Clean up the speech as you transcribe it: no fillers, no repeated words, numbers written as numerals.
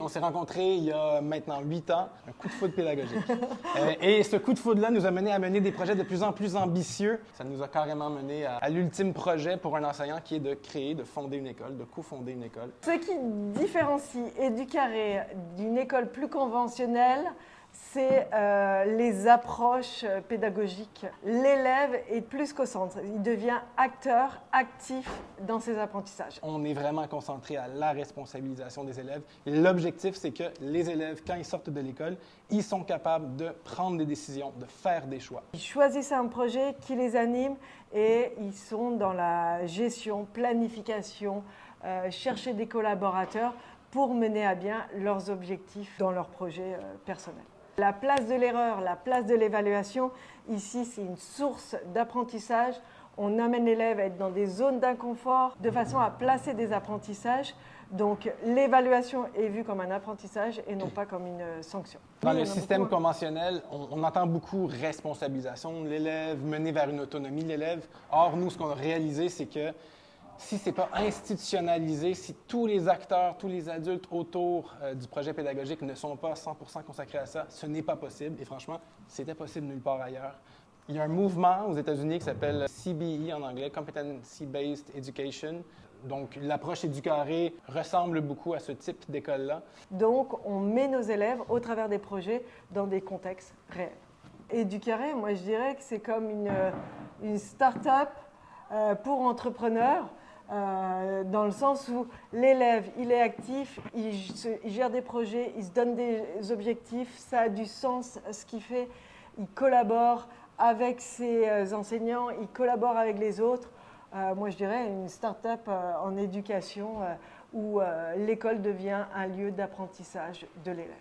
s'est rencontrés il y a maintenant 8 ans, un coup de foudre pédagogique. Et ce coup de foudre-là nous a mené à mener des projets de plus en plus ambitieux. Ça nous a carrément mené à l'ultime projet pour un enseignant qui est de créer, de fonder une école, de cofonder une école. Ce qui différencie Educarré d'une école plus conventionnelle, c'est les approches pédagogiques. L'élève est plus qu'au centre, il devient acteur, actif dans ses apprentissages. On est vraiment concentré à la responsabilisation des élèves. Et l'objectif, c'est que les élèves, quand ils sortent de l'école, ils sont capables de prendre des décisions, de faire des choix. Ils choisissent un projet qui les anime et ils sont dans la gestion, planification, chercher des collaborateurs pour mener à bien leurs objectifs dans leur projet personnel. La place de l'erreur, la place de l'évaluation, ici c'est une source d'apprentissage. On amène l'élève à être dans des zones d'inconfort de façon à placer des apprentissages. Donc l'évaluation est vue comme un apprentissage et non pas comme une sanction. Dans le système conventionnel, on entend beaucoup responsabilisation de l'élève, mener vers une autonomie de l'élève. Or, nous, ce qu'on a réalisé, c'est que si ce n'est pas institutionnalisé, si tous les acteurs, tous les adultes autour du projet pédagogique ne sont pas 100% consacrés à ça, ce n'est pas possible. Et franchement, c'était possible nulle part ailleurs. Il y a un mouvement aux États-Unis qui s'appelle CBE en anglais, Competency Based Education. Donc, l'approche Educaré ressemble beaucoup à ce type d'école-là. Donc, on met nos élèves au travers des projets dans des contextes réels. Educaré, moi je dirais que c'est comme une start-up pour entrepreneurs. Dans le sens où l'élève, il est actif, il gère des projets, il se donne des objectifs, ça a du sens ce qu'il fait, il collabore avec ses enseignants, il collabore avec les autres. Moi je dirais une start-up en éducation où l'école devient un lieu d'apprentissage de l'élève.